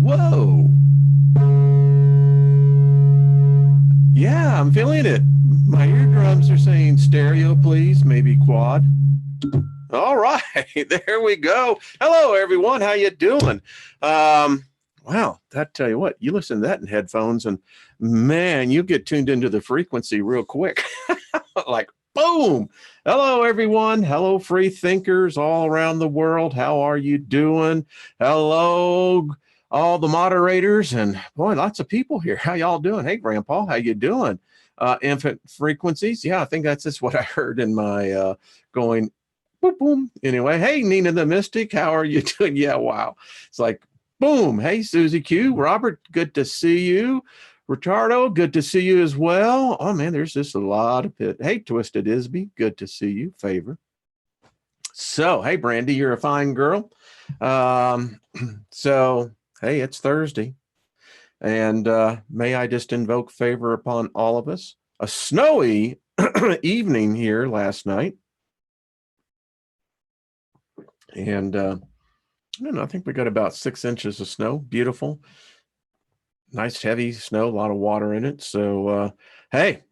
Whoa. Yeah, I'm feeling it. My eardrums are saying stereo, please, maybe quad. All right, there we go. Hello, everyone. How you doing? Wow, that tell you what, you listen to that in headphones, and man, you get tuned into the frequency real quick. Like boom. Hello, everyone. Hello, free thinkers all around the world. How are you doing? Hello, all the moderators, and boy, lots of people here. How y'all doing? Hey, Grandpa, how you doing? Infant frequencies. Yeah, I think that's just what I heard in my going boom, boom. Anyway, hey, Nina the Mystic, how are you doing? Yeah, wow. It's like, boom. Hey, Susie Q. Robert, good to see you. Ricardo, good to see you as well. Oh, man, there's just a lot of pit. Hey, Twisted Isby, good to see you. Favor. So, hey, Brandy, you're a fine girl. Um, so, hey, it's Thursday. And may I just invoke favor upon all of us? A snowy evening here last night. And I don't know, I think we got about 6 inches of snow. Beautiful. Nice heavy snow, a lot of water in it. So hey,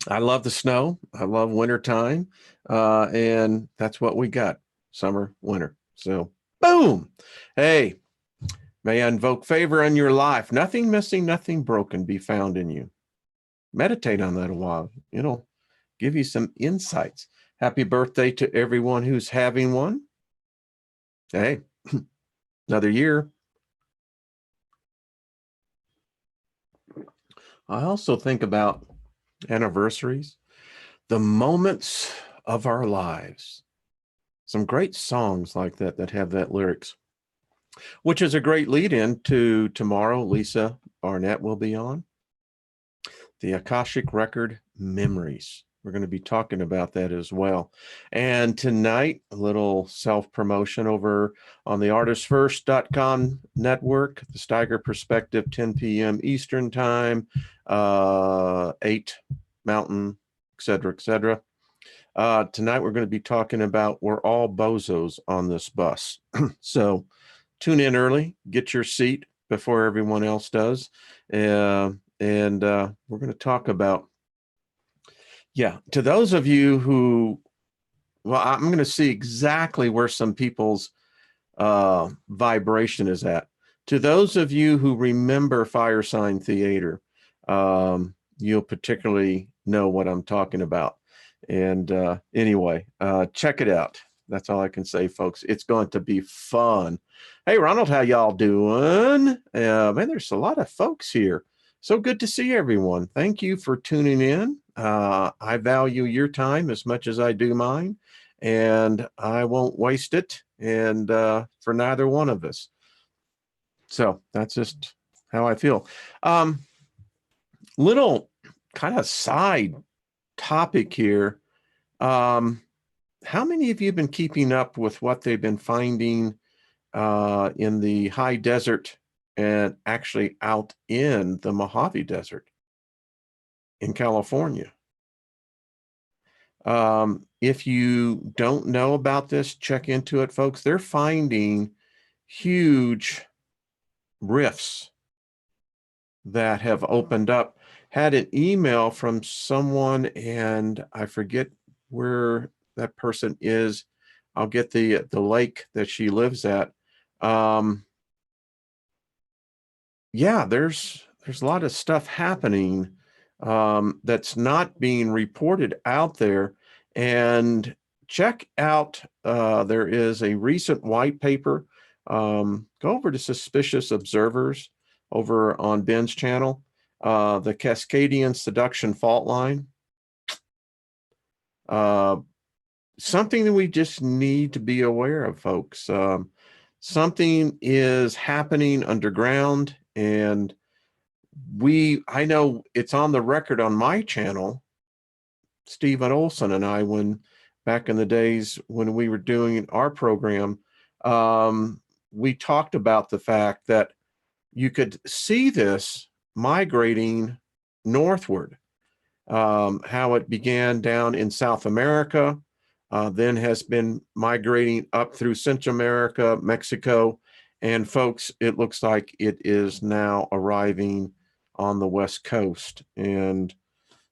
I love the snow. I love wintertime. And that's what we got. Summer, winter. So boom. Hey, may I invoke favor on your life. Nothing missing, nothing broken be found in you. Meditate on that a while. It'll give you some insights. Happy birthday to everyone who's having one. Hey, another year. I also think about anniversaries, the moments of our lives. Some great songs like that that have that lyrics, which is a great lead in to tomorrow. Lisa Barnett will be on the Akashic Record Memories. We're going to be talking about that as well. And tonight, a little self-promotion over on the artistfirst.com network, the Steiger Perspective, 10 p.m. Eastern Time, 8 Mountain, et cetera, et cetera. Tonight, we're going to be talking about we're all bozos on this bus. So tune in early, get your seat before everyone else does. And we're going to talk about, yeah, to those of you who, well, I'm going to see exactly where some people's vibration is at. To those of you who remember Fire Sign Theater, you'll particularly know what I'm talking about. And anyway, check it out. That's all I can say, folks. It's going to be fun. Hey, Ronald, how y'all doing? Man, there's a lot of folks here. So good to see everyone. Thank you for tuning in. I value your time as much as I do mine, and I won't waste it, and for neither one of us. So that's just how I feel. Little kind of side topic here. How many of you have been keeping up with what they've been finding in the high desert and actually out in the Mojave Desert in California? If you don't know about this, check into it, folks. They're finding huge rifts that have opened up. Had an email from someone, and I forget where that person is. I'll get the lake that she lives at. Yeah, there's a lot of stuff happening that's not being reported out there. And check out, there is a recent white paper. Go over to Suspicious Observers over on Ben's channel, the Cascadian Seduction Fault Line. Something that we just need to be aware of, folks. Something is happening underground, and I know it's on the record on my channel, Stephen Olson and I, when back in the days when we were doing our program, we talked about the fact that you could see this migrating northward, how it began down in South America, then has been migrating up through Central America, Mexico, and folks, it looks like it is now arriving on the West Coast. And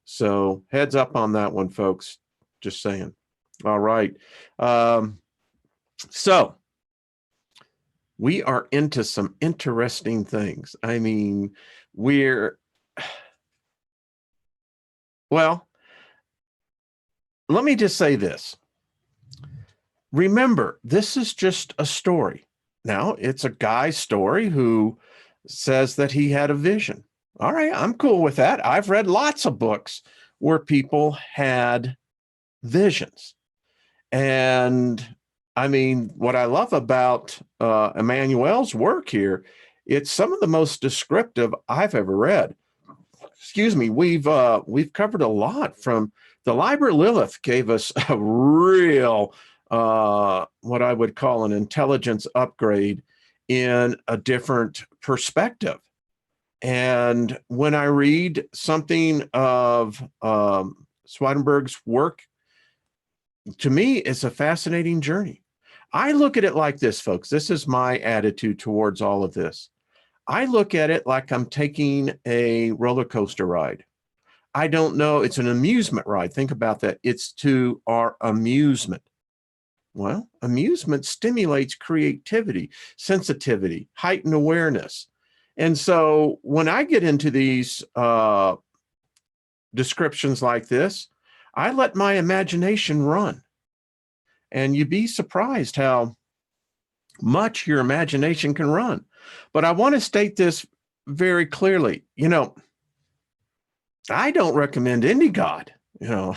so heads up on that one, folks. Just saying. All right. So we are into some interesting things. I mean, well, let me just say this. Remember, this is just a story. Now, it's a guy's story who says that he had a vision. All right, I'm cool with that. I've read lots of books where people had visions. And I mean, what I love about Emanuel's work here, it's some of the most descriptive I've ever read. Excuse me, we've covered a lot from the Liber Lilith gave us a real what I would call an intelligence upgrade in a different perspective. And when I read something of Swedenborg's work, to me, it's a fascinating journey. I look at it like this, folks. This is my attitude towards all of this. I look at it like I'm taking a roller coaster ride. I don't know. It's an amusement ride. Think about that. It's to our amusement. Well, amusement stimulates creativity, sensitivity, heightened awareness. And so when I get into these descriptions like this, I let my imagination run. And you'd be surprised how much your imagination can run. But I want to state this very clearly. You know, I don't recommend any God. You know,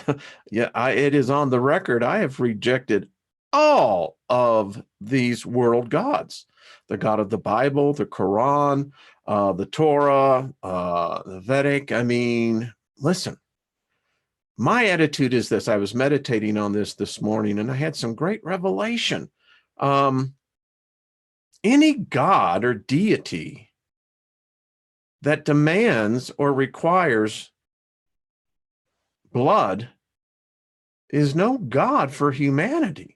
it is on the record. I have rejected all of these world gods, the God of the Bible, the Quran, the Torah, the Vedic. I mean, listen, my attitude is this. I was meditating on this morning, and I had some great revelation. Any God or deity that demands or requires blood is no God for humanity.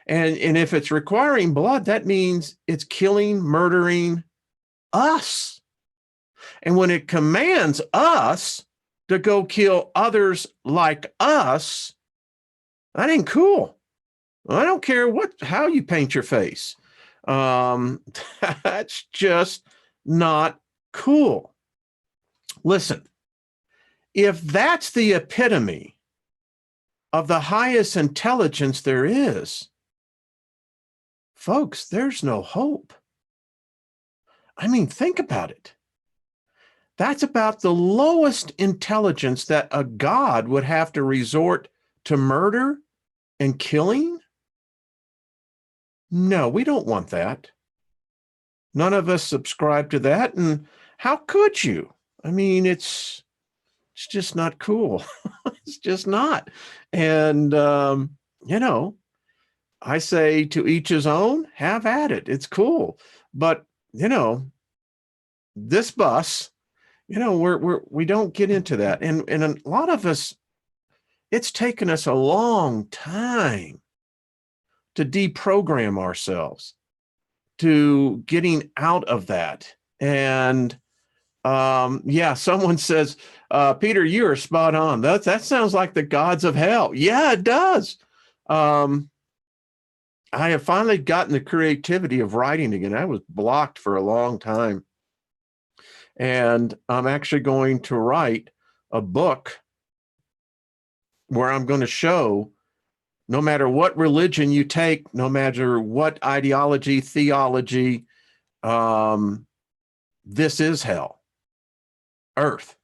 And if it's requiring blood, that means it's killing, murdering us. And when it commands us to go kill others like us, that ain't cool. I don't care how you paint your face. That's just not cool. Listen, if that's the epitome of the highest intelligence there is, folks, there's no hope. I mean, think about it. That's about the lowest intelligence that a God would have to resort to murder and killing. No, we don't want that. None of us subscribe to that. And how could you? I mean, it's just not cool. It's just not. And, you know, I say to each his own, have at it. It's cool. But, you know, this bus, you know, we don't get into that. And a lot of us, it's taken us a long time to deprogram ourselves, to getting out of that. And yeah, someone says, Peter, you are spot on. That sounds like the gods of hell. Yeah, it does. I have finally gotten the creativity of writing again. I was blocked for a long time. And I'm actually going to write a book where I'm going to show no matter what religion you take, no matter what ideology, theology, this is hell, Earth.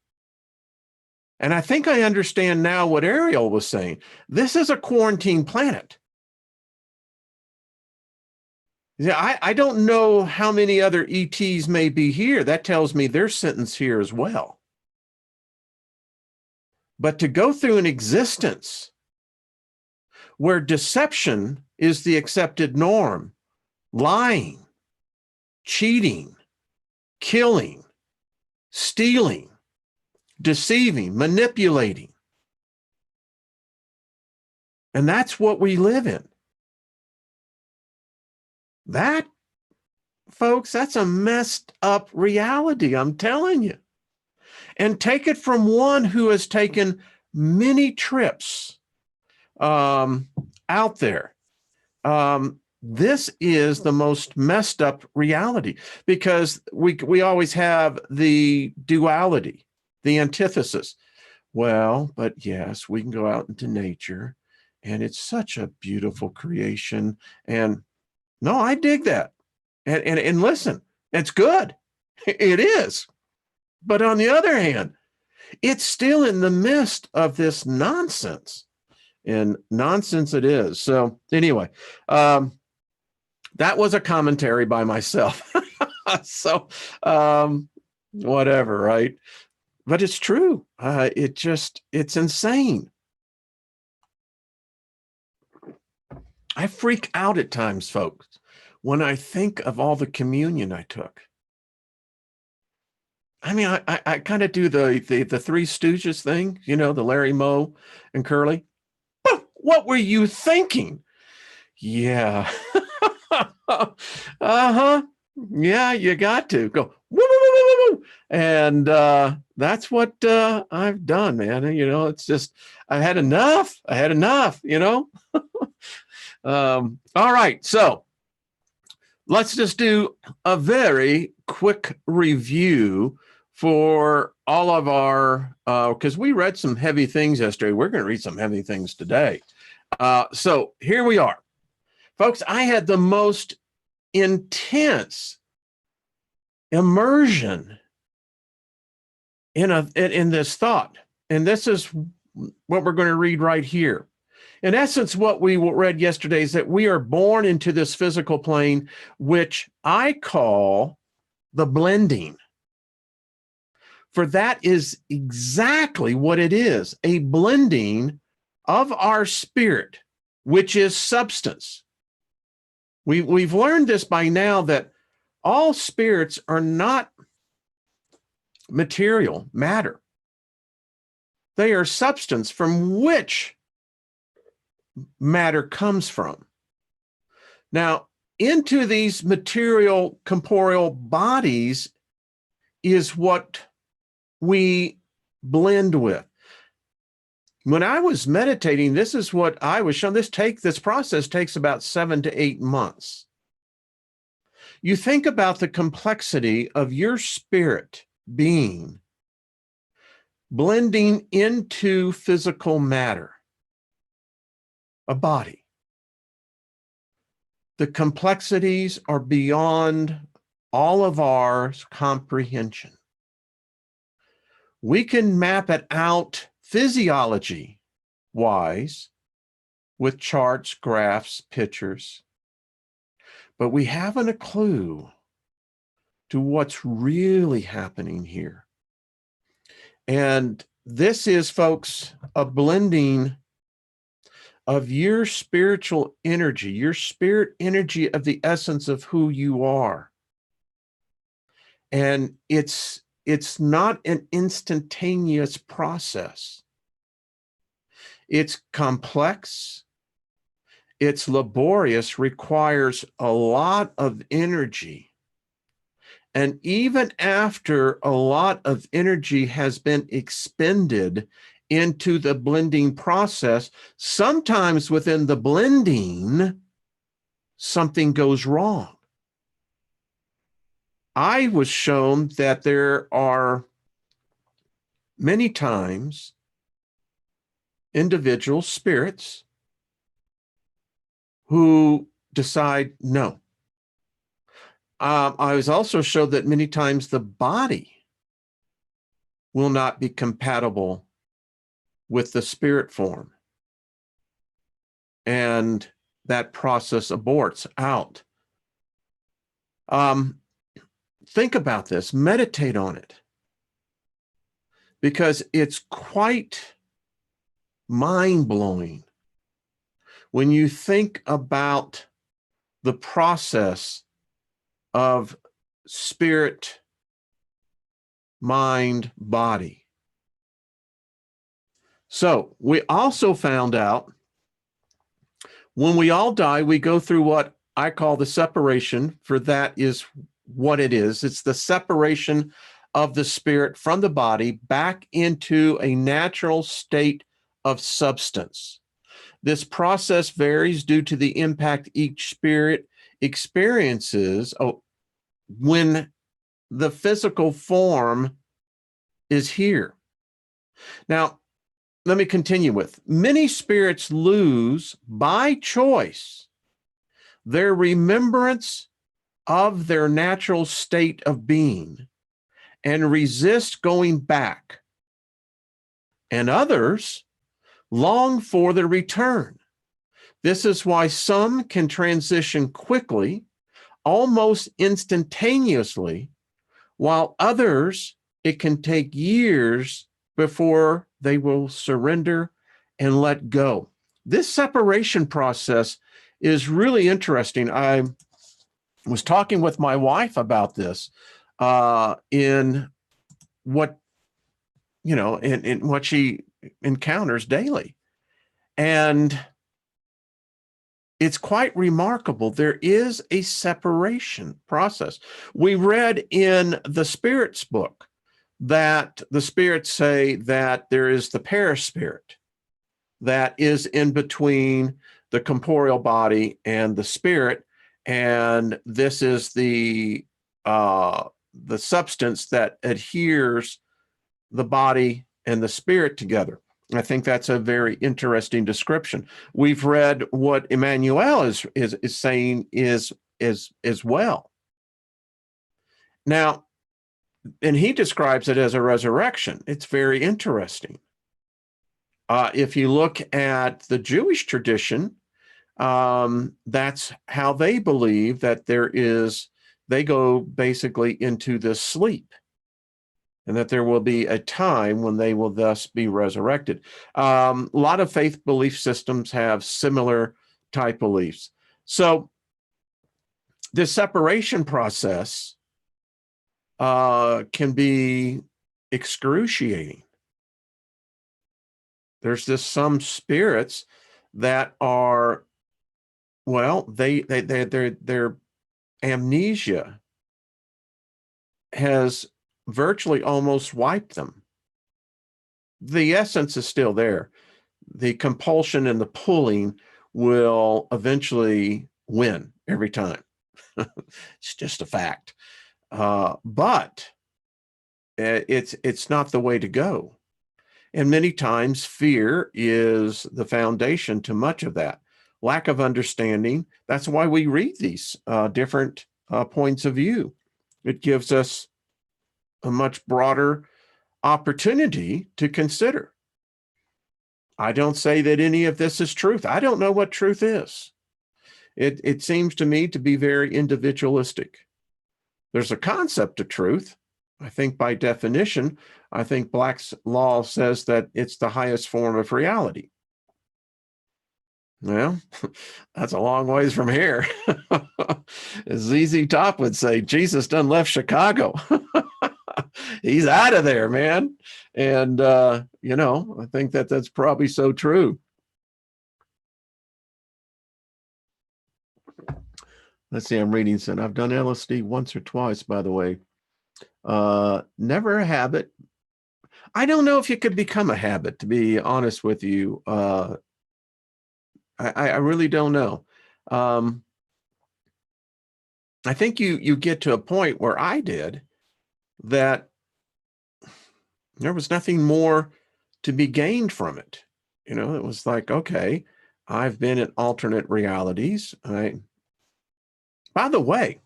And I think I understand now what Ariel was saying. This is a quarantine planet. Yeah, I don't know how many other ETs may be here. That tells me their sentence here as well. But to go through an existence where deception is the accepted norm, lying, cheating, killing, stealing, deceiving, manipulating, And that's what we live in. That, folks, that's a messed up reality, I'm telling you. And take it from one who has taken many trips out there. This is the most messed up reality, because we always have the duality, the antithesis. Well, but yes, we can go out into nature and it's such a beautiful creation. And no, I dig that. And listen, it's good. It is. But on the other hand, it's still in the midst of this nonsense. And nonsense it is. So anyway, that was a commentary by myself. So whatever, right? But it's true. It's insane. I freak out at times, folks, when I think of all the communion I took. I mean, I kind of do the Three Stooges thing, you know, the Larry, Moe, and Curly. What were you thinking? Yeah. Uh-huh. Yeah, you got to go. Woo, woo, woo, woo, woo. And that's what I've done, man. You know, it's just, I had enough, you know. All right. So let's just do a very quick review for all of our, because we read some heavy things yesterday. We're going to read some heavy things today. So here we are. Folks, I had the most intense immersion in this thought. And this is what we're going to read right here. In essence, what we read yesterday is that we are born into this physical plane, which I call the blending. For that is exactly what it is, a blending of our spirit, which is substance. We've learned this by now, that all spirits are not material, matter. They are substance from which matter comes from. Now, into these material, corporeal bodies is what we blend with. When I was meditating, this is what I was shown. This process takes about 7 to 8 months. You think about the complexity of your spirit being blending into physical matter, a body. The complexities are beyond all of our comprehension. We can map it out physiology-wise with charts, graphs, pictures, but we haven't a clue to what's really happening here. And this is, folks, a blending of your spiritual energy, your spirit energy of the essence of who you are. And it's not an instantaneous process. It's complex, it's laborious, requires a lot of energy. And even after a lot of energy has been expended into the blending process, sometimes within the blending, something goes wrong. I was shown that there are many times individual spirits who decide no. I was also shown that many times the body will not be compatible with the spirit form, and that process aborts out. Think about this, meditate on it, because it's quite mind-blowing when you think about the process of spirit, mind, body. So we also found out When we all die, we go through what I call the separation, for that is what it is. It's the separation of the spirit from the body back into a natural state of substance. This process varies due to the impact each spirit experiences when the physical form is here. Now, let me continue with, many spirits lose by choice their remembrance of their natural state of being and resist going back. And others long for the return. This is why some can transition quickly, almost instantaneously, while others, it can take years before they will surrender and let go. This separation process is really interesting. I was talking with my wife about this in what, in what she encounters daily. And it's quite remarkable. There is a separation process. We read in the Spirit's book that the spirits say that there is the paraspirit that is in between the corporeal body and the spirit, and this is the substance that adheres the body and the spirit together. I think that's a very interesting description. We've read what Emanuel is saying is as well. Now, and he describes it as a resurrection. It's very interesting. If you look at the Jewish tradition, that's how they believe that they go basically into this sleep, and that there will be a time when they will thus be resurrected. A lot of faith belief systems have similar type beliefs. So this separation process can be excruciating. There's just some spirits that are, well, their amnesia has virtually almost wiped them. The essence is still there. The compulsion and the pulling will eventually win every time. It's just a fact. But it's not the way to go. And many times fear is the foundation to much of that. Lack of understanding. That's why we read these different points of view. It gives us a much broader opportunity to consider. I don't say that any of this is truth. I don't know what truth is. It seems to me to be very individualistic. There's a concept of truth. I think by definition, I think Black's law says that it's the highest form of reality. Well, that's a long ways from here. As ZZ Top would say, Jesus done left Chicago. He's out of there, man. And, I think that that's probably so true. Let's see, I'm reading some. I've done LSD once or twice, by the way. Never a habit. I don't know if it could become a habit, to be honest with you. I really don't know. I think you get to a point where I did that there was nothing more to be gained from it. It was like, okay, I've been in alternate realities. By the way,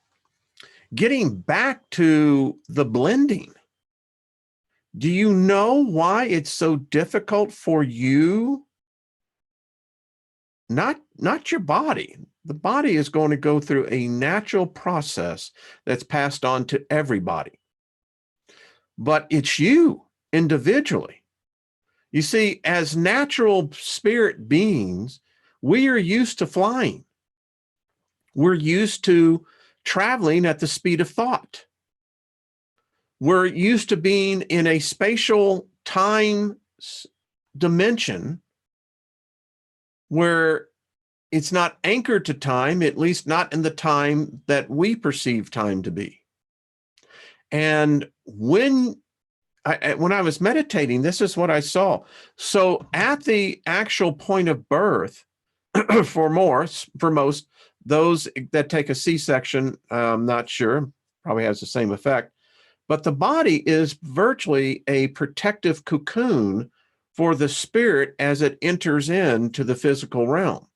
getting back to the blending, do you know why it's so difficult for you? Not your body. The body is going to go through a natural process that's passed on to everybody. But it's you individually. You see, as natural spirit beings, we are used to flying. We're used to traveling at the speed of thought. We're used to being in a spatial time dimension where it's not anchored to time, at least not in the time that we perceive time to be. And when I was meditating, this is what I saw. So at the actual point of birth, for most, those that take a C-section, I'm not sure, probably has the same effect, but the body is virtually a protective cocoon for the spirit as it enters into the physical realm.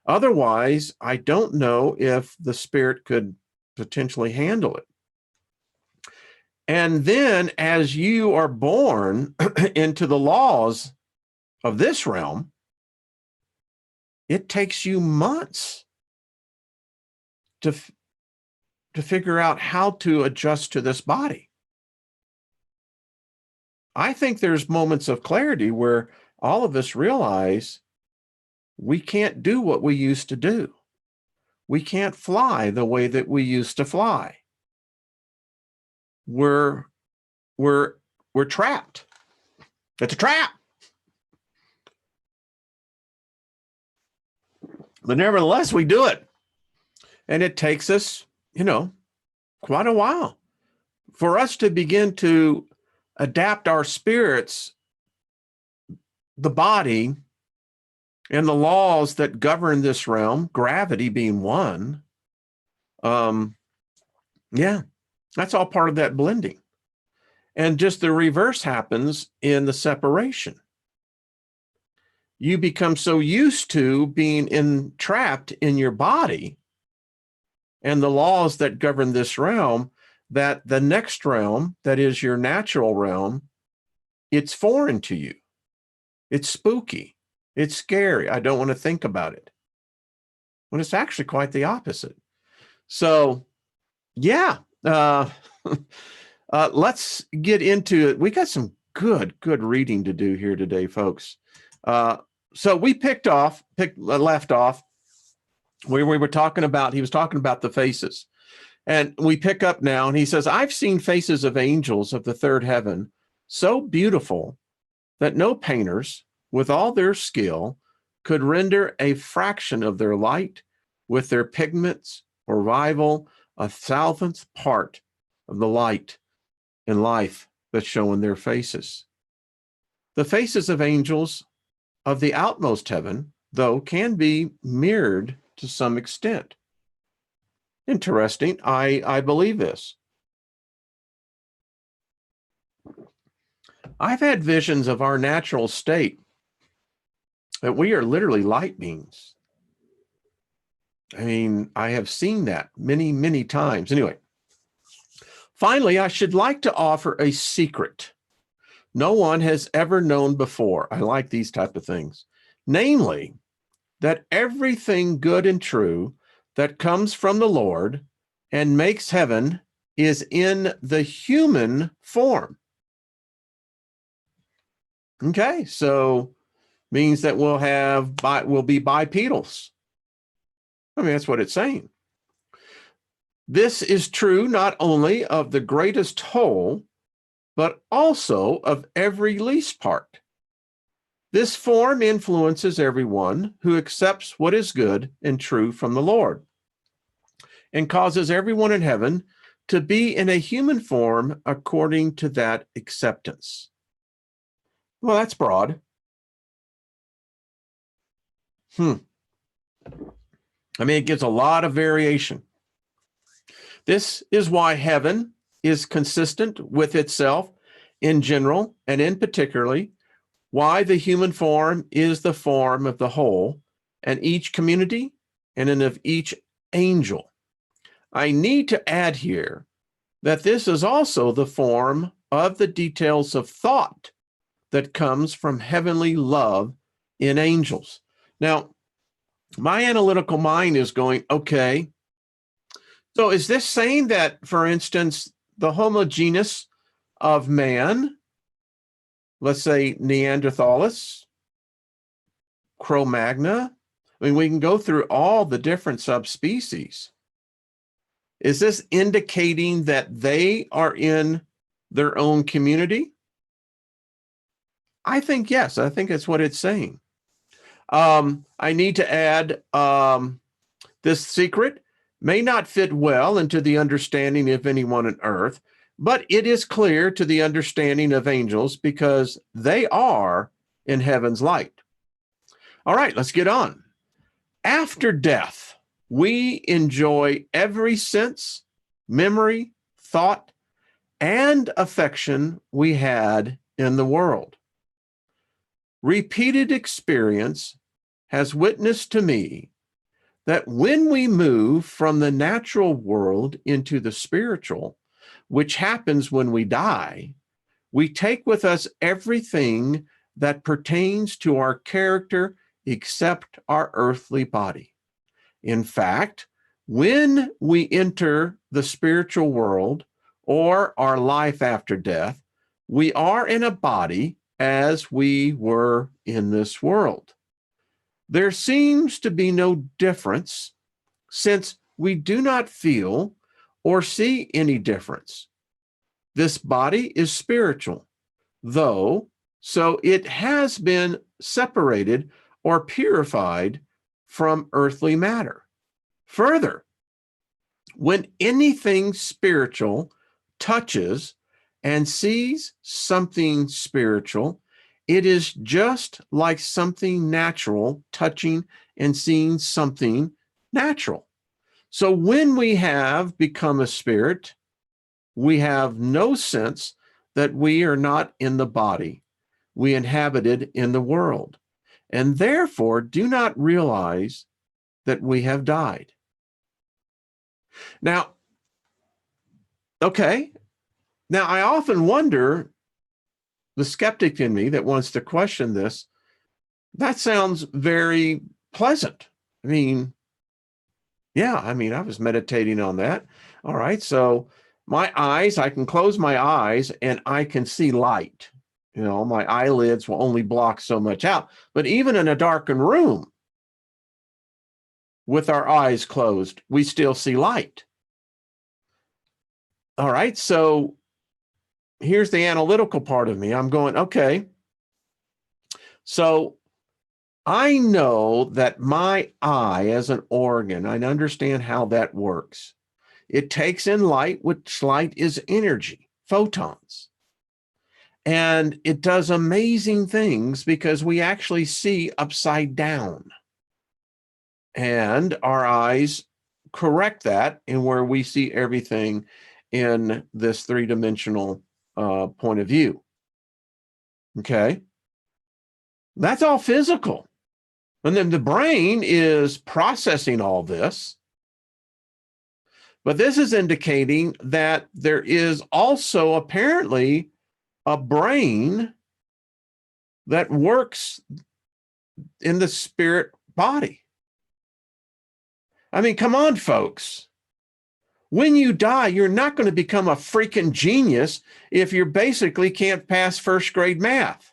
Otherwise, I don't know if the spirit could potentially handle it. And then as you are born into the laws of this realm, it takes you months to figure out how to adjust to this body. I think there's moments of clarity where all of us realize we can't do what we used to do. We can't fly the way that we used to fly. We're trapped. It's a trap. But nevertheless, we do it. And it takes us, quite a while for us to begin to adapt our spirits, the body, and the laws that govern this realm, gravity being one. Yeah, that's all part of that blending. And just the reverse happens in the separation. You become so used to being trapped in your body and the laws that govern this realm that the next realm, that is your natural realm, it's foreign to you. It's spooky. It's scary. I don't want to think about it. When it's actually quite the opposite. So, yeah, let's get into it. We got some good reading to do here today, folks. So we left off where we were talking about, he was talking about the faces. And we pick up now, and he says, I've seen faces of angels of the third heaven, so beautiful that no painters, with all their skill, could render a fraction of their light with their pigments or rival a thousandth part of the light and life that show in their faces. The faces of angels of the outmost heaven, though, can be mirrored to some extent. Interesting. I believe this. I've had visions of our natural state that we are literally light beings. I mean, I have seen that many times. Anyway, finally, I should like to offer a secret no one has ever known before. I like these type of things. Namely, that everything good and true that comes from the Lord and makes heaven is in the human form. Okay, so means that we'll be bipedals. I mean, that's what it's saying. This is true not only of the greatest whole, but also of every least part. This form influences everyone who accepts what is good and true from the Lord, and causes everyone in heaven to be in a human form according to that acceptance. Well, that's broad. I mean, it gives a lot of variation. This is why heaven is consistent with itself in general, and in particularly, why the human form is the form of the whole, and each community, and of each angel. I need to add here that this is also the form of the details of thought that comes from heavenly love in angels. Now, my analytical mind is going, okay, so is this saying that, for instance, the homogeneous of man, let's say Neanderthalis, Cro-Magnon, I mean, we can go through all the different subspecies. Is this indicating that they are in their own community? I think yes. I think that's what it's saying. I need to add this secret may not fit well into the understanding of anyone on earth, but it is clear to the understanding of angels because they are in heaven's light. All right, let's get on. After death, we enjoy every sense, memory, thought, and affection we had in the world. Repeated experience has witnessed to me that when we move from the natural world into the spiritual, which happens when we die, we take with us everything that pertains to our character except our earthly body. In fact, when we enter the spiritual world or our life after death, we are in a body as we were in this world. There seems to be no difference since we do not feel or see any difference. This body is spiritual, though, so it has been separated or purified from earthly matter. Further, when anything spiritual touches and sees something spiritual, it is just like something natural touching and seeing something natural. So when we have become a spirit, we have no sense that we are not in the body we inhabited in the world, and therefore do not realize that we have died. Now, okay, now I often wonder, the skeptic in me that wants to question this, that sounds very pleasant. I mean, yeah, I was meditating on that. All right, so my eyes, I can close my eyes and I can see light. You know, my eyelids will only block so much out. But even in a darkened room, with our eyes closed, we still see light. All right, so here's the analytical part of me. I'm going, okay, so I know that my eye as an organ, I understand how that works. It takes in light, which light is energy, photons. And it does amazing things because we actually see upside down. And our eyes correct that in where we see everything in this three-dimensional point of view. Okay? That's all physical. And then the brain is processing all this. But this is indicating that there is also apparently a brain that works in the spirit body. I mean, come on, folks. When you die, you're not going to become a freaking genius if you basically can't pass first grade math.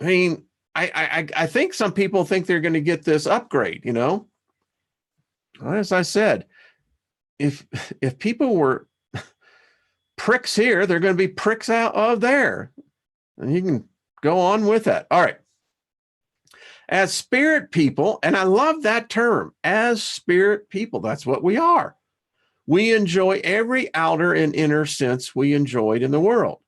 I mean, I think some people think they're going to get this upgrade, you know? As I said, if people were pricks here, they're going to be pricks out of there. And you can go on with that. All right. As spirit people, and I love that term, as spirit people, that's what we are. We enjoy every outer and inner sense we enjoyed in the world.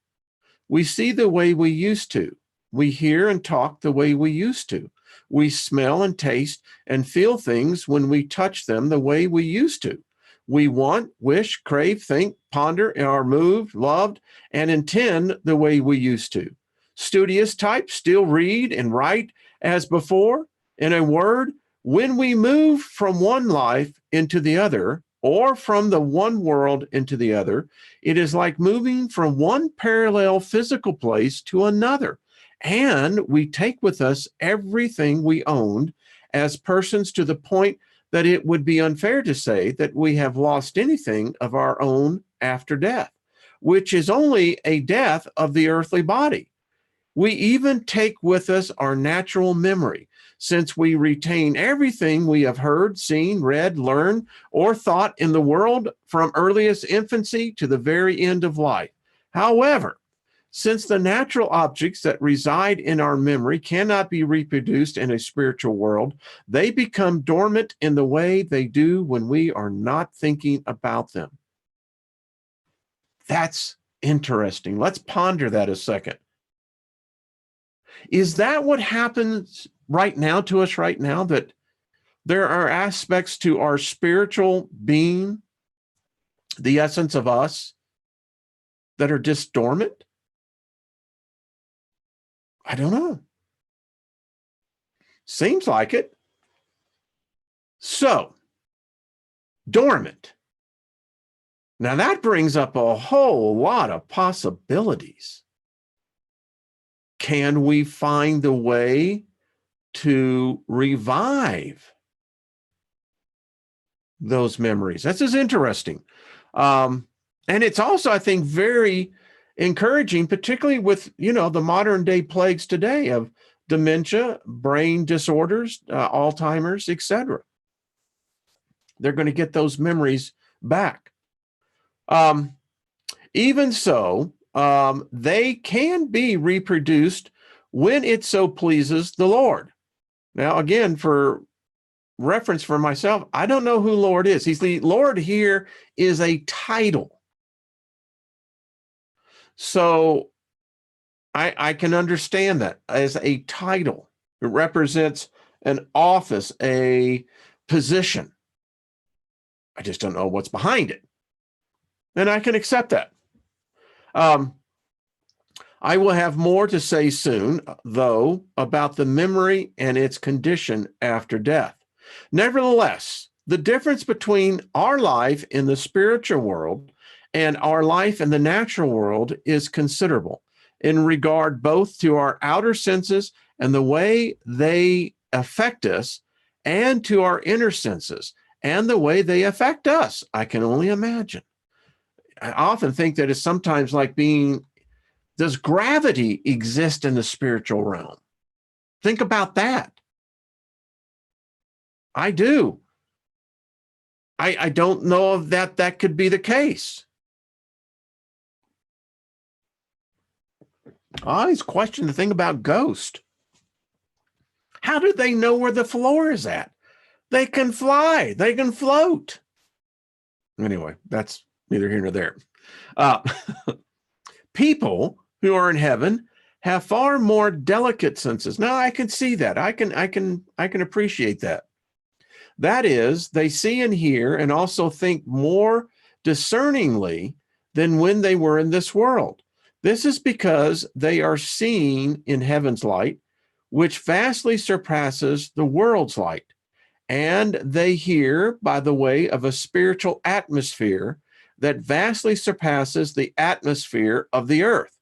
We see the way we used to. We hear and talk the way we used to. We smell and taste and feel things when we touch them the way we used to. We want, wish, crave, think, ponder, are moved, loved, and intend the way we used to. Studious types still read and write as before. In a word, when we move from one life into the other, or from the one world into the other, it is like moving from one parallel physical place to another. And we take with us everything we owned as persons to the point that it would be unfair to say that we have lost anything of our own after death, which is only a death of the earthly body. We even take with us our natural memory, since we retain everything we have heard, seen, read, learned, or thought in the world from earliest infancy to the very end of life. However, Since the natural objects that reside in our memory cannot be reproduced in a spiritual world, they become dormant in the way they do when we are not thinking about them. That's interesting. Let's ponder that a second. Is that what happens right now to us right now, that there are aspects to our spiritual being, the essence of us, that are just dormant? I don't know. Seems like it. So, dormant. Now that brings up a whole lot of possibilities. Can we find a way to revive those memories? This is interesting. And it's also, I think, very encouraging, particularly with, the modern day plagues today of dementia, brain disorders, Alzheimer's, etc. They're going to get those memories back. Even so, they can be reproduced when it so pleases the Lord. Now, again, for reference for myself, I don't know who Lord is. The Lord here is a title. So I can understand that as a title. It represents an office, a position. I just don't know what's behind it. And I can accept that. I will have more to say soon, though, about the memory and its condition after death. Nevertheless, the difference between our life in the spiritual world and our life in the natural world is considerable in regard both to our outer senses and the way they affect us, and to our inner senses and the way they affect us. I can only imagine. I often think that it's sometimes like does gravity exist in the spiritual realm? Think about that. I do. I don't know if that could be the case. I always question the thing about ghosts. How do they know where the floor is at? They can fly. They can float. Anyway, that's neither here nor there. People who are in heaven have far more delicate senses. Now, I can see that. I can appreciate that. That is, they see and hear and also think more discerningly than when they were in this world. This is because they are seeing in heaven's light, which vastly surpasses the world's light. And they hear by the way of a spiritual atmosphere that vastly surpasses the atmosphere of the earth.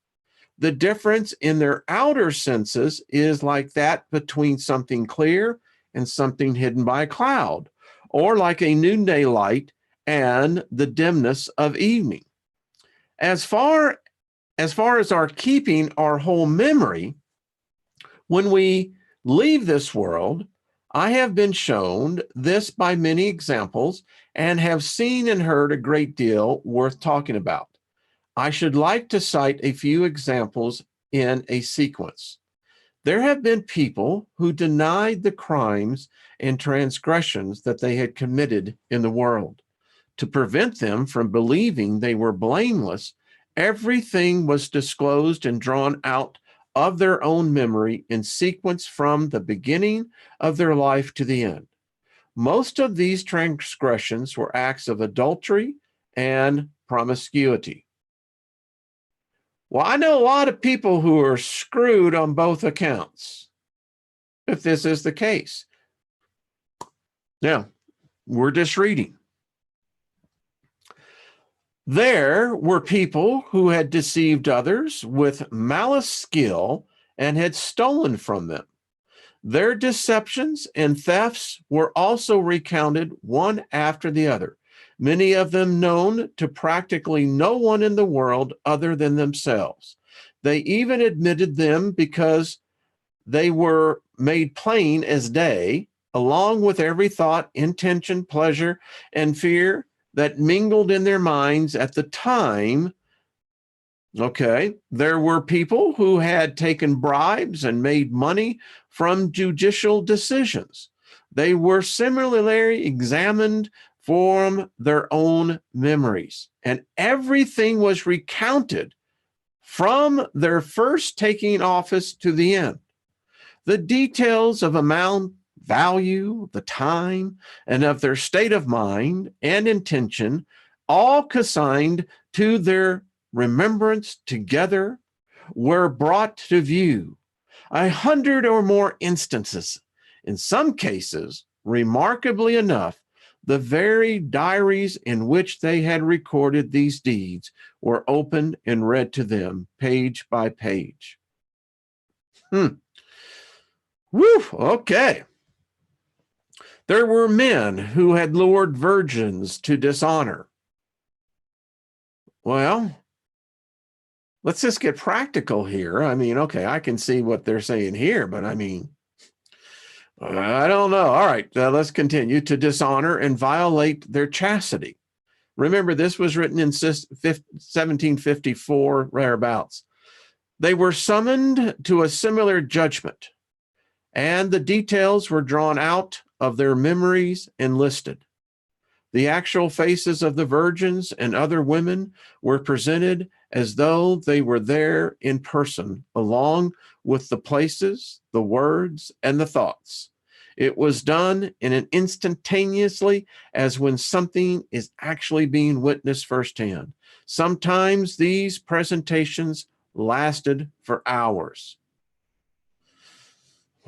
The difference in their outer senses is like that between something clear and something hidden by a cloud, or like a noonday light and the dimness of evening. As far as our keeping our whole memory, when we leave this world, I have been shown this by many examples and have seen and heard a great deal worth talking about. I should like to cite a few examples in a sequence. There have been people who denied the crimes and transgressions that they had committed in the world. To prevent them from believing they were blameless, everything was disclosed and drawn out of their own memory in sequence from the beginning of their life to the end. Most of these transgressions were acts of adultery and promiscuity. Well, I know a lot of people who are screwed on both accounts, if this is the case. Now, we're just reading. There were people who had deceived others with malice skill and had stolen from them. Their deceptions and thefts were also recounted one after the other, many of them known to practically no one in the world other than themselves. They even admitted them because they were made plain as day, along with every thought, intention, pleasure, and fear that mingled in their minds at the time Okay. There were people who had taken bribes and made money from judicial decisions. They were similarly examined from their own memories, and everything was recounted from their first taking office to the end. The details of amount, value, the time, and of their state of mind and intention, all consigned to their remembrance together, were brought to view. 100 or more instances. In some cases, remarkably enough, the very diaries in which they had recorded these deeds were opened and read to them page by page. Woo, okay. There were men who had lured virgins to dishonor. Well, let's just get practical here. I mean, okay, I can see what they're saying here, but I mean, I don't know. All right, let's continue. To dishonor and violate their chastity. Remember, this was written in 1754, thereabouts. They were summoned to a similar judgment, and the details were drawn out of their memories and listed. The actual faces of the virgins and other women were presented as though they were there in person, along with the places, the words, and the thoughts. It was done in an instantaneously, as when something is actually being witnessed firsthand. Sometimes these presentations lasted for hours.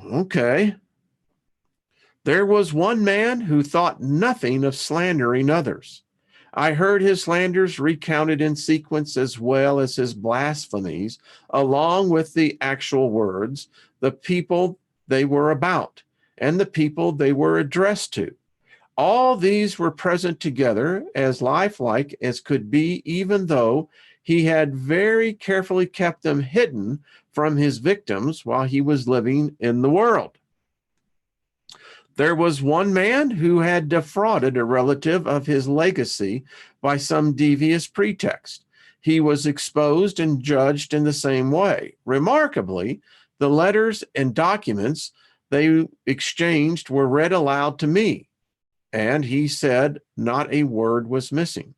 Okay. There was one man who thought nothing of slandering others. I heard his slanders recounted in sequence as well as his blasphemies, along with the actual words, the people they were about, and the people they were addressed to. All these were present together as lifelike as could be, even though he had very carefully kept them hidden from his victims while he was living in the world. There was one man who had defrauded a relative of his legacy by some devious pretext. He was exposed and judged in the same way. Remarkably, the letters and documents they exchanged were read aloud to me, and he said not a word was missing.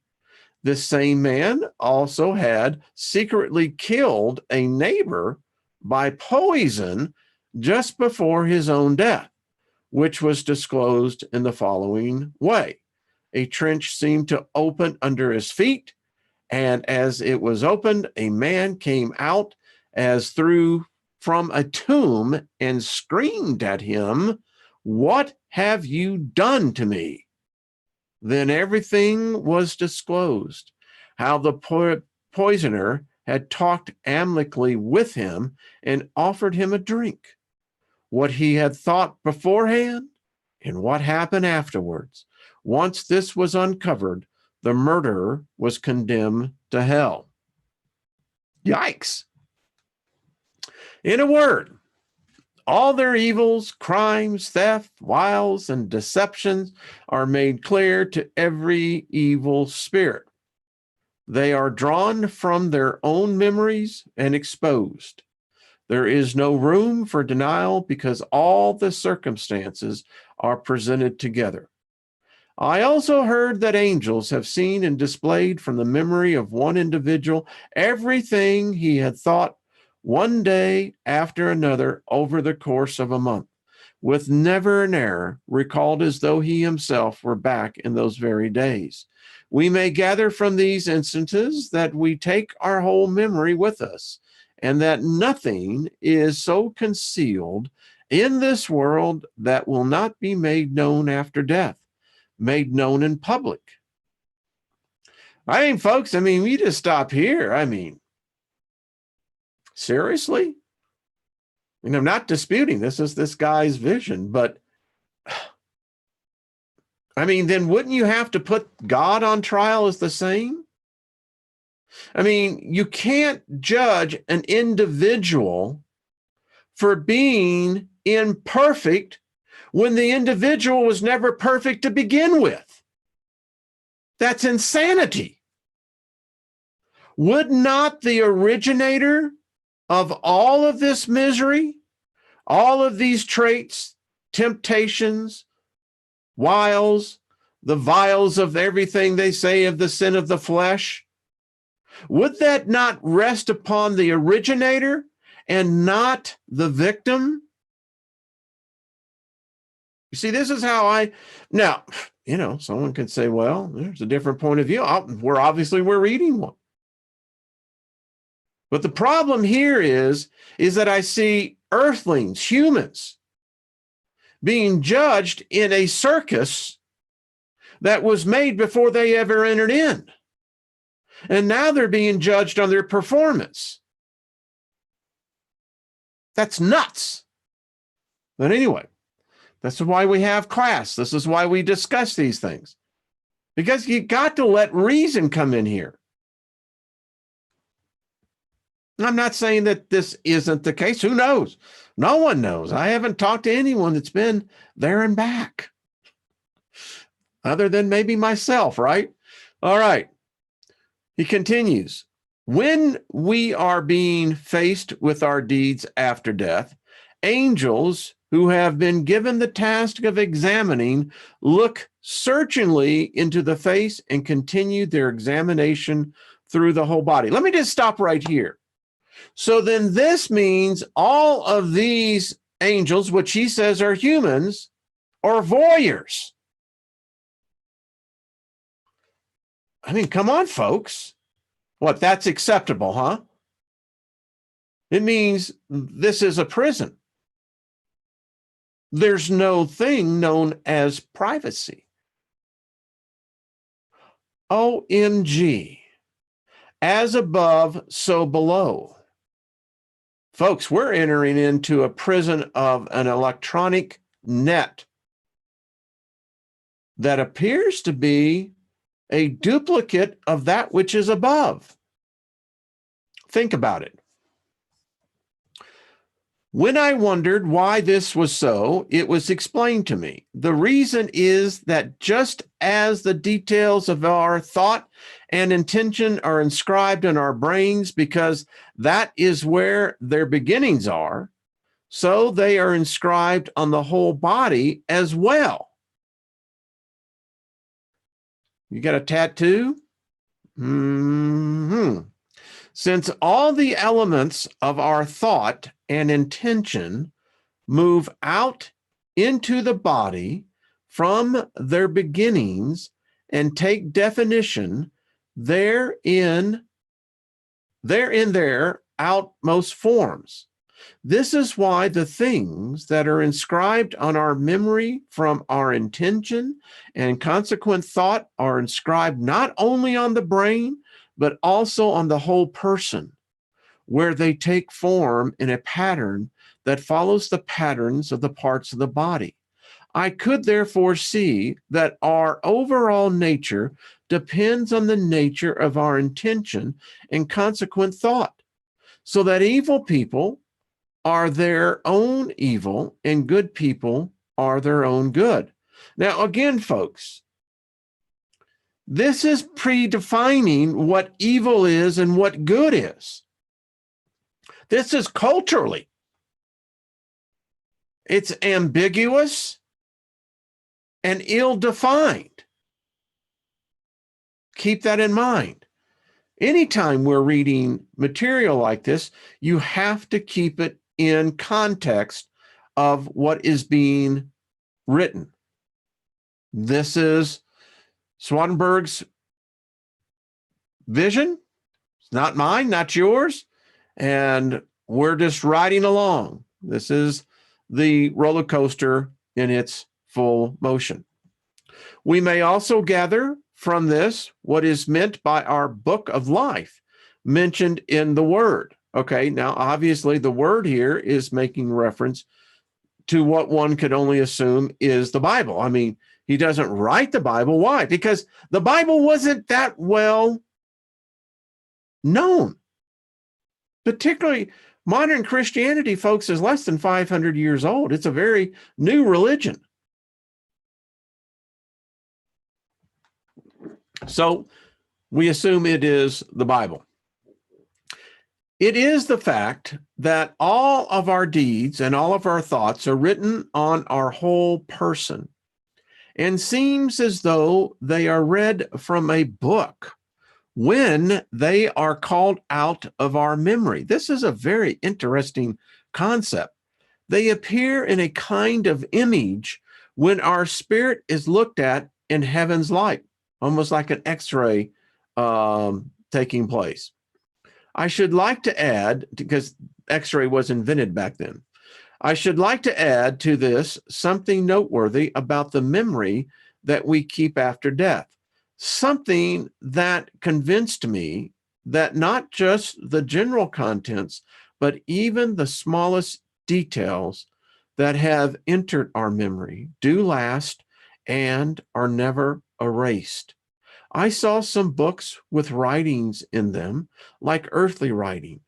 This same man also had secretly killed a neighbor by poison just before his own death, which was disclosed in the following way. A trench seemed to open under his feet, and as it was opened, a man came out as through from a tomb and screamed at him, "What have you done to me?" Then everything was disclosed, how the poisoner had talked amicably with him and offered him a drink, what he had thought beforehand, and what happened afterwards. Once this was uncovered, the murderer was condemned to hell. Yikes. In a word, all their evils, crimes, theft, wiles, and deceptions are made clear to every evil spirit. They are drawn from their own memories and exposed. There is no room for denial because all the circumstances are presented together. I also heard that angels have seen and displayed from the memory of one individual everything he had thought one day after another over the course of a month, with never an error, recalled as though he himself were back in those very days. We may gather from these instances that we take our whole memory with us, and that nothing is so concealed in this world that will not be made known after death, made known in public. I mean, folks, we just stop here. Seriously? I'm not disputing this is this guy's vision, but then wouldn't you have to put God on trial as the same? You can't judge an individual for being imperfect when the individual was never perfect to begin with. That's insanity. Would not the originator of all of this misery, all of these traits, temptations, wiles, the vials of everything they say of the sin of the flesh, would that not rest upon the originator and not the victim? You see, this is how now, someone could say, well, there's a different point of view. We're reading one. But the problem here is that I see earthlings, humans, being judged in a circus that was made before they ever entered in. And now they're being judged on their performance. That's nuts. But anyway, that's why we have class. This is why we discuss these things. Because you got to let reason come in here. I'm not saying that this isn't the case. Who knows? No one knows. I haven't talked to anyone that's been there and back, other than maybe myself, right? All right. He continues, when we are being faced with our deeds after death, angels who have been given the task of examining look searchingly into the face and continue their examination through the whole body. Let me just stop right here. So then this means all of these angels, which he says are humans, are voyeurs. I mean, come on, folks. What, that's acceptable, huh? It means this is a prison. There's no thing known as privacy. OMG. As above, so below. Folks, we're entering into a prison of an electronic net that appears to be a duplicate of that which is above. Think about it. When I wondered why this was so, it was explained to me. The reason is that just as the details of our thought and intention are inscribed in our brains because that is where their beginnings are, so they are inscribed on the whole body as well. You got a tattoo? Since all the elements of our thought and intention move out into the body from their beginnings and take definition therein their outmost forms. This is why the things that are inscribed on our memory from our intention and consequent thought are inscribed not only on the brain, but also on the whole person, where they take form in a pattern that follows the patterns of the parts of the body. I could therefore see that our overall nature depends on the nature of our intention and consequent thought, so that evil people are their own evil and good people are their own good. Now, again, folks, this is predefining what evil is and what good is. This is culturally. It's ambiguous and ill-defined. Keep that in mind. Anytime we're reading material like this, you have to keep it in context of what is being written. This is Swedenborg's vision. It's not mine, not yours. And we're just riding along. This is the roller coaster in its full motion. We may also gather from this what is meant by our book of life mentioned in the word. Okay, now obviously the word here is making reference to what one could only assume is the Bible. I mean, he doesn't write the Bible. Why? Because the Bible wasn't that well known. Particularly modern Christianity, folks, is less than 500 years old. It's a very new religion. So we assume it is the Bible. It is the fact that all of our deeds and all of our thoughts are written on our whole person and seems as though they are read from a book when they are called out of our memory. This is a very interesting concept. They appear in a kind of image when our spirit is looked at in heaven's light, almost like an X-ray taking place. I should like to add, because X-ray was invented back then, I should like to add to this something noteworthy about the memory that we keep after death. Something that convinced me that not just the general contents, but even the smallest details that have entered our memory do last and are never erased. I saw some books with writings in them, like earthly writing,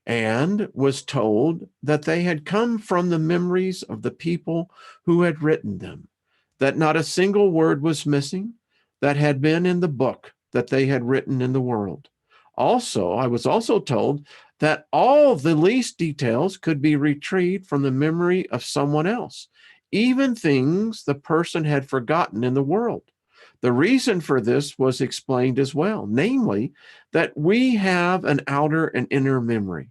and was told that they had come from the memories of the people who had written them, that not a single word was missing that had been in the book that they had written in the world. Also, I was also told that all the least details could be retrieved from the memory of someone else, even things the person had forgotten in the world. The reason for this was explained as well, namely, that we have an outer and inner memory.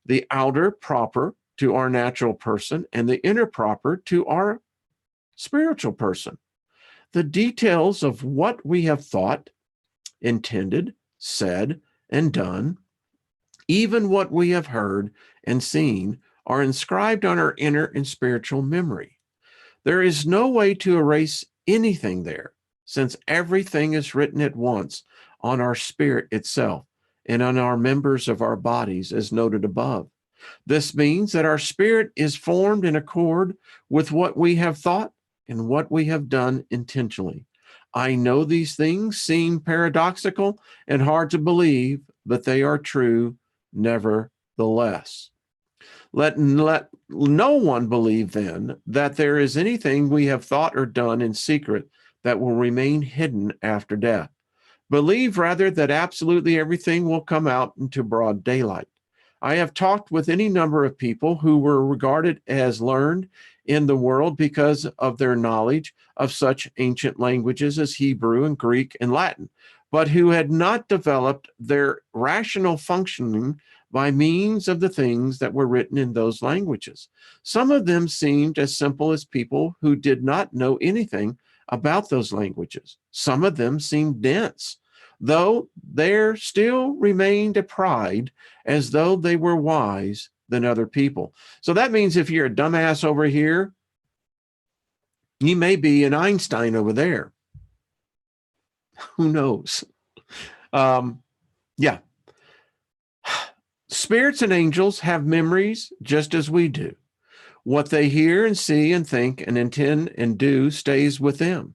The outer proper to our natural person and the inner proper to our spiritual person. The details of what we have thought, intended, said, and done, even what we have heard and seen, are inscribed on our inner and spiritual memory. There is no way to erase anything there, since everything is written at once on our spirit itself and on our members of our bodies, as noted above. This means that our spirit is formed in accord with what we have thought and what we have done intentionally. I know these things seem paradoxical and hard to believe, but they are true nevertheless. Let no one believe then that there is anything we have thought or done in secret that will remain hidden after death. Believe rather that absolutely everything will come out into broad daylight. I have talked with any number of people who were regarded as learned in the world because of their knowledge of such ancient languages as Hebrew and Greek and Latin, but who had not developed their rational functioning by means of the things that were written in those languages. Some of them seemed as simple as people who did not know anything about those languages. Some of them seemed dense, though there still remained a pride as though they were wise than other people. So that means if you're a dumbass over here, you may be an Einstein over there. Who knows? Yeah. Spirits and angels have memories just as we do. What they hear and see and think and intend and do stays with them.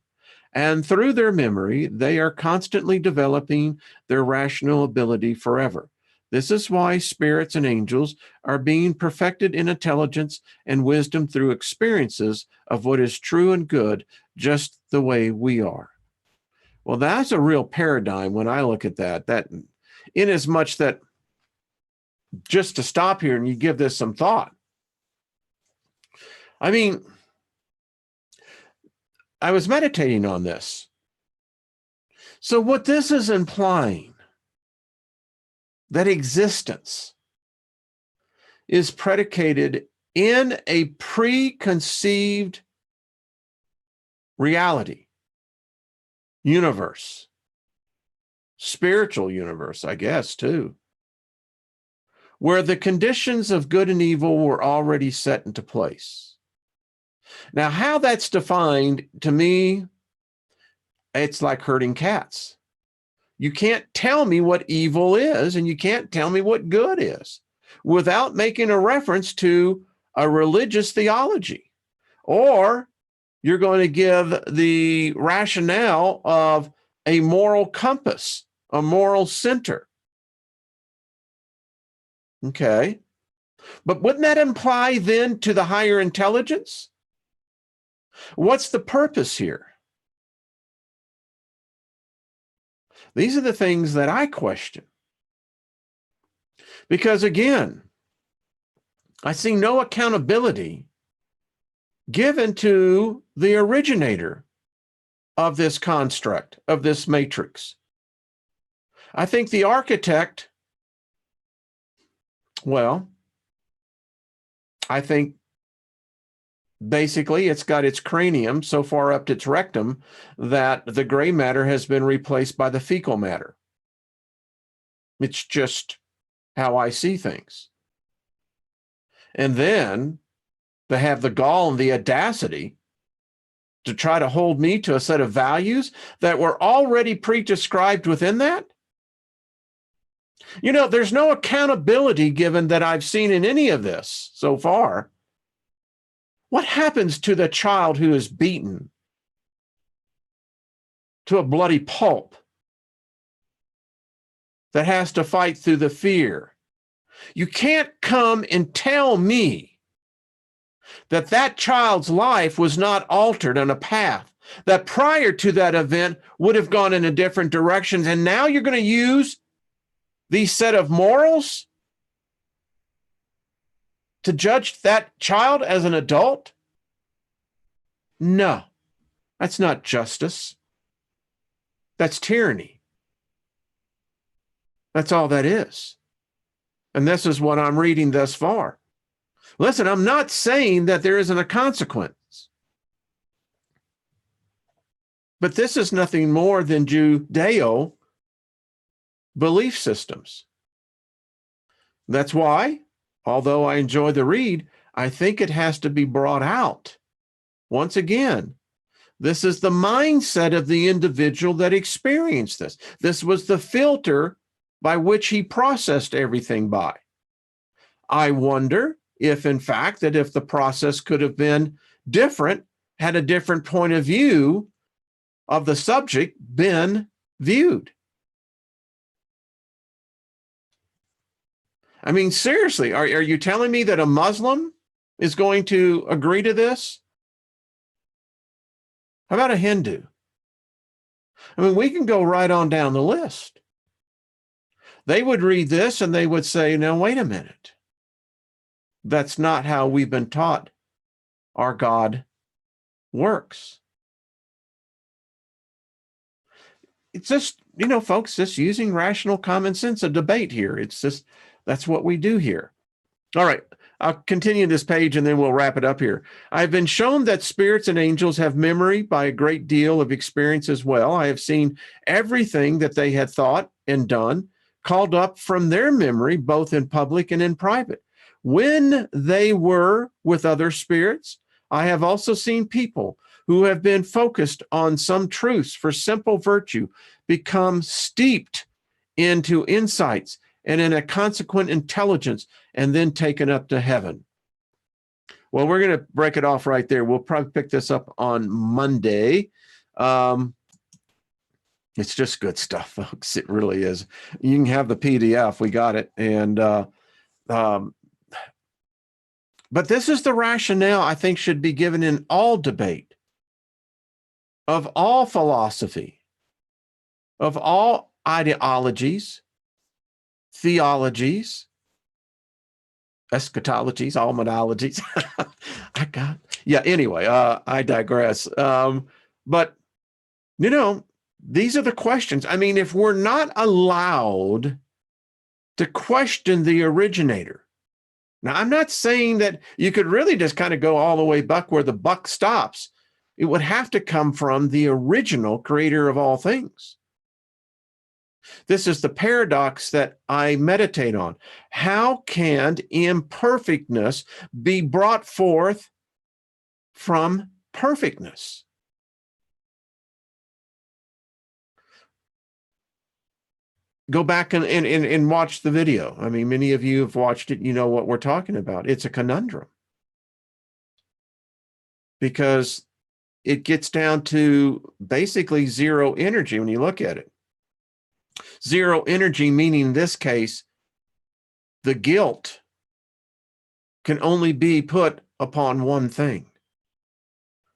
And through their memory, they are constantly developing their rational ability forever. This is why spirits and angels are being perfected in intelligence and wisdom through experiences of what is true and good, just the way we are. Well, that's a real paradigm when I look at that in as much that, just to stop here and you give this some thought. I mean, I was meditating on this. So what this is implying, that existence is predicated in a preconceived reality, universe, spiritual universe, I guess, too, where the conditions of good and evil were already set into place. Now, how that's defined, to me, it's like herding cats. You can't tell me what evil is, and you can't tell me what good is without making a reference to a religious theology. Or you're going to give the rationale of a moral compass, a moral center. Okay. But wouldn't that imply then to the higher intelligence? What's the purpose here? These are the things that I question. Because again, I see no accountability given to the originator of this construct, of this matrix. I think the architect, well, I think basically it's got its cranium so far up its rectum that the gray matter has been replaced by the fecal matter. It's just how I see things. And then to have the gall and the audacity to try to hold me to a set of values that were already pre-described within that. You know, there's no accountability given that I've seen in any of this so far. What happens to the child who is beaten to a bloody pulp, that has to fight through the fear? You can't come and tell me that that child's life was not altered on a path that prior to that event would have gone in a different direction. And now you're going to use these set of morals to judge that child as an adult? No, that's not justice. That's tyranny. That's all that is. And this is what I'm reading thus far. Listen, I'm not saying that there isn't a consequence. But this is nothing more than Judeo belief systems. That's why, although I enjoy the read, I think it has to be brought out. Once again, this is the mindset of the individual that experienced this. This was the filter by which he processed everything by. I wonder if, in fact, that if the process could have been different, had a different point of view of the subject been viewed. I mean, seriously, are you telling me that a Muslim is going to agree to this? How about a Hindu? I mean, we can go right on down the list. They would read this and they would say, now, wait a minute. That's not how we've been taught our God works. It's just, you know, folks, just using rational common sense, a debate here. It's just, that's what we do here. All right, I'll continue this page and then we'll wrap it up here. I've been shown that spirits and angels have memory by a great deal of experience as well. I have seen everything that they had thought and done called up from their memory, both in public and in private. When they were with other spirits, I have also seen people who have been focused on some truths for simple virtue become steeped into insights and in a consequent intelligence and then taken up to heaven. Well, we're going to break it off right there. We'll probably pick this up on Monday. It's just good stuff, folks. It really is. You can have the PDF. We got it. And but this is the rationale I think should be given in all debate, of all philosophy, of all ideologies, theologies, eschatologies, almonologies. Anyway, I digress. But, you know, these are the questions. I mean, if we're not allowed to question the originator, now, I'm not saying that you could really just kind of go all the way back where the buck stops. It would have to come from the original creator of all things. This is the paradox that I meditate on. How can imperfectness be brought forth from perfectness? Go back and watch the video. I mean, many of you have watched it. You know what we're talking about. It's a conundrum because it gets down to basically zero energy when you look at it. Zero energy, meaning in this case, the guilt can only be put upon one thing.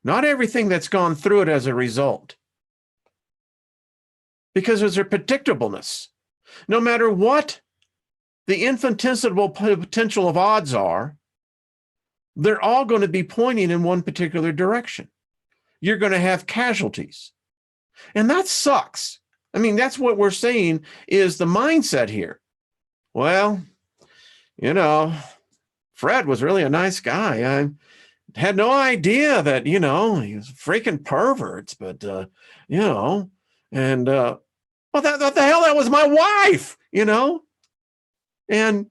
Not everything that's gone through it as a result. Because there's a predictableness. No matter what the infinitesimal potential of odds are they're all going to be pointing in one particular direction. You're going to have casualties. And that sucks. I mean, that's what we're saying is the mindset here. Well, you know, Fred was really a nice guy. I had no idea that, you know, he was freaking perverts, but, you know, and, well, what the hell? That was my wife, you know? And,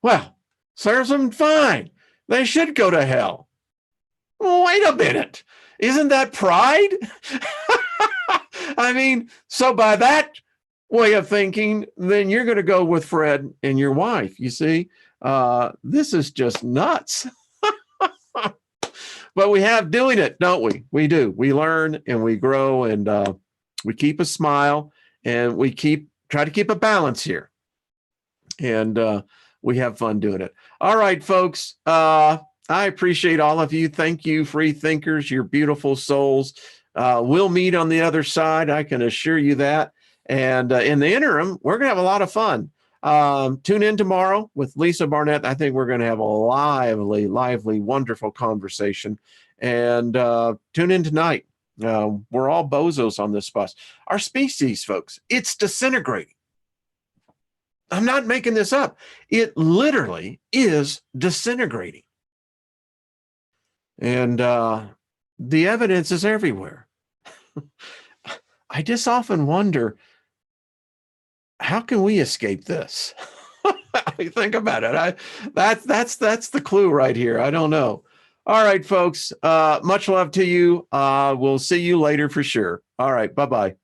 well, serves them fine. They should go to hell. Wait a minute. Isn't that pride? I mean, so by that way of thinking, then you're going to go with Fred and your wife. You see, this is just nuts. But we have doing it, don't we? We do. We learn and we grow, and we keep a smile, and we try to keep a balance here. And we have fun doing it. All right, folks. I appreciate all of you. Thank you, free thinkers. You're beautiful souls. We'll meet on the other side. I can assure you that. And in the interim, we're going to have a lot of fun. Tune in tomorrow with Lisa Barnett. I think we're going to have a lively, wonderful conversation. And tune in tonight. We're all bozos on this bus. Our species, folks, it's disintegrating. I'm not making this up. It literally is disintegrating. And the evidence is everywhere. I just often wonder, how can we escape this? Think about it. That's the clue right here. I don't know. All right, folks. Much love to you. We'll see you later for sure. All right. Bye-bye.